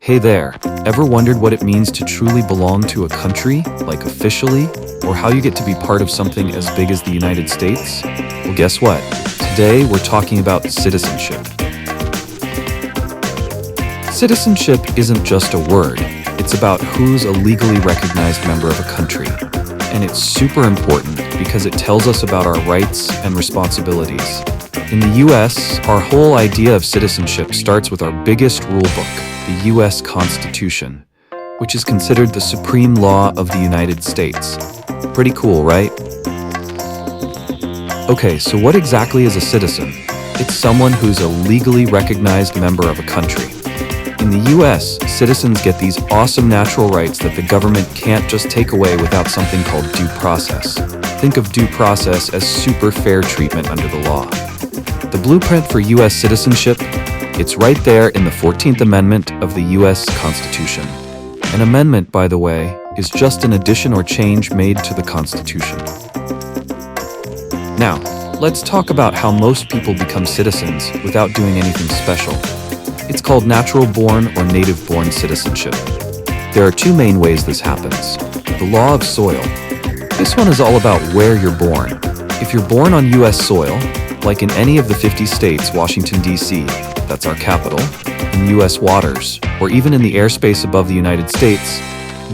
Hey there, ever wondered what it means to truly belong to a country, like officially, or how you get to be part of something as big as the United States? Well, guess what? Today we're talking about citizenship. Citizenship isn't just a word, it's about who's a legally recognized member of a country. And it's super important because it tells us about our rights and responsibilities. In the US, our whole idea of citizenship starts with our biggest rule book, the US Constitution, which is considered the supreme law of the United States. Pretty cool, right? Okay, so what exactly is a citizen? It's someone who's a legally recognized member of a country. In the US, citizens get these awesome natural rights that the government can't just take away without something called due process. Think of due process as super fair treatment under the law. The blueprint for US citizenship? It's right there in the 14th Amendment of the US Constitution. An amendment, by the way, is just an addition or change made to the Constitution. Now, let's talk about how most people become citizens without doing anything special. It's called natural-born or native-born citizenship. There are two main ways this happens. The law of soil. This one is all about where you're born. If you're born on US soil, like in any of the 50 states, Washington, D.C., that's our capital, in US waters, or even in the airspace above the United States,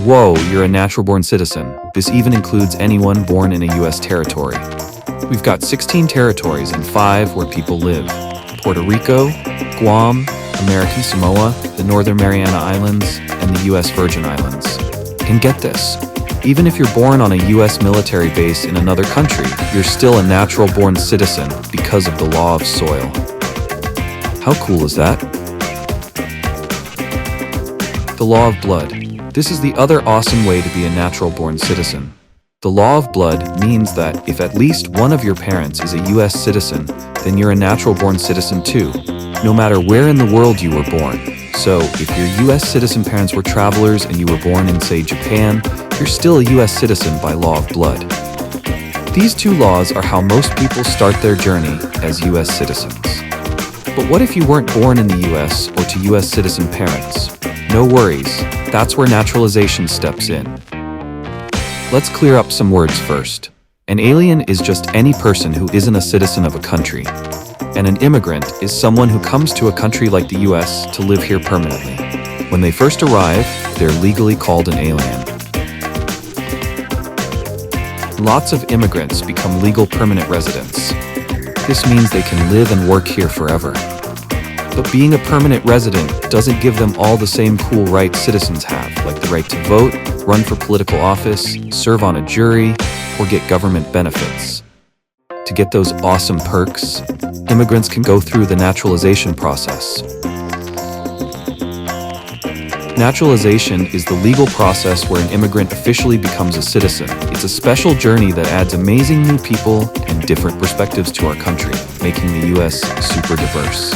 whoa, you're a natural-born citizen. This even includes anyone born in a US territory. We've got 16 territories and 5 where people live. Puerto Rico, Guam, American Samoa, the Northern Mariana Islands, and the US Virgin Islands. And get this, even if you're born on a US military base in another country, you're still a natural-born citizen because of the law of soil. How cool is that? The law of blood. This is the other awesome way to be a natural-born citizen. The law of blood means that if at least one of your parents is a US citizen, then you're a natural-born citizen too, no matter where in the world you were born. So, if your US citizen parents were travelers and you were born in, say, Japan, you're still a US citizen by law of blood. These two laws are how most people start their journey as US citizens. But what if you weren't born in the US or to US citizen parents? No worries, that's where naturalization steps in. Let's clear up some words first. An alien is just any person who isn't a citizen of a country. And an immigrant is someone who comes to a country like the US to live here permanently. When they first arrive, they're legally called an alien. Lots of immigrants become legal permanent residents. This means they can live and work here forever. But being a permanent resident doesn't give them all the same cool rights citizens have, like the right to vote, run for political office, serve on a jury, or get government benefits. To get those awesome perks, immigrants can go through the naturalization process. Naturalization is the legal process where an immigrant officially becomes a citizen. It's a special journey that adds amazing new people and different perspectives to our country, making the US super diverse.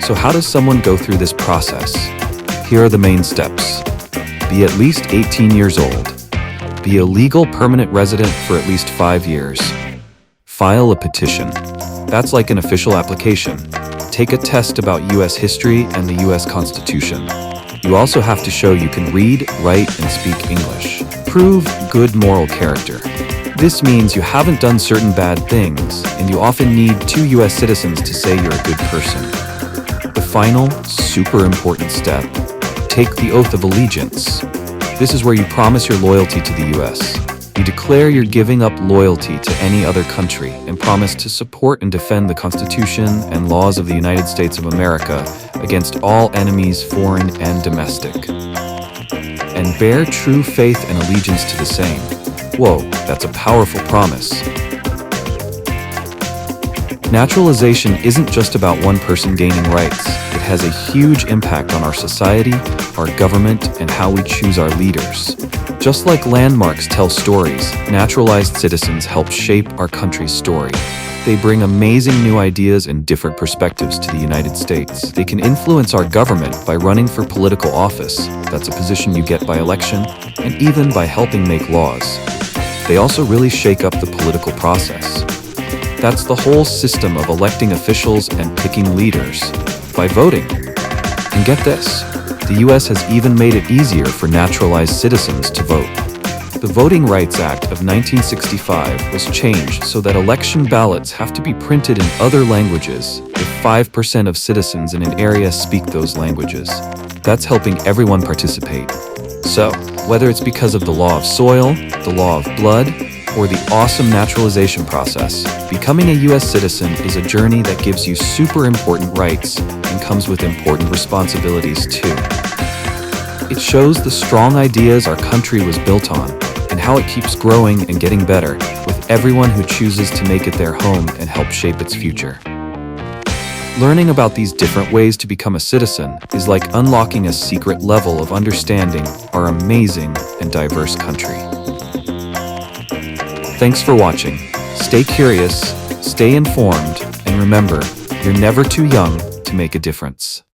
So how does someone go through this process? Here are the main steps. Be at least 18 years old. Be a legal permanent resident for at least 5 years. File a petition. That's like an official application. Take a test about US history and the US Constitution. You also have to show you can read, write, and speak English. Prove good moral character. This means you haven't done certain bad things, and you often need 2 US citizens to say you're a good person. The final, super important step, take the oath of allegiance. This is where you promise your loyalty to the US. You declare you're giving up loyalty to any other country and promise to support and defend the Constitution and laws of the United States of America against all enemies, foreign and domestic. And bear true faith and allegiance to the same. Whoa, that's a powerful promise. Naturalization isn't just about one person gaining rights. It has a huge impact on our society, our government, and how we choose our leaders. Just like landmarks tell stories, naturalized citizens help shape our country's story. They bring amazing new ideas and different perspectives to the United States. They can influence our government by running for political office. That's a position you get by election, and even by helping make laws. They also really shake up the political process. That's the whole system of electing officials and picking leaders by voting. And get this, the US has even made it easier for naturalized citizens to vote. The Voting Rights Act of 1965 was changed so that election ballots have to be printed in other languages if 5% of citizens in an area speak those languages. That's helping everyone participate. So, whether it's because of the law of soil, the law of blood, or the awesome naturalization process, becoming a US citizen is a journey that gives you super important rights and comes with important responsibilities too. It shows the strong ideas our country was built on and how it keeps growing and getting better with everyone who chooses to make it their home and help shape its future. Learning about these different ways to become a citizen is like unlocking a secret level of understanding our amazing and diverse country. Thanks for watching. Stay curious, stay informed, and remember, you're never too young to make a difference.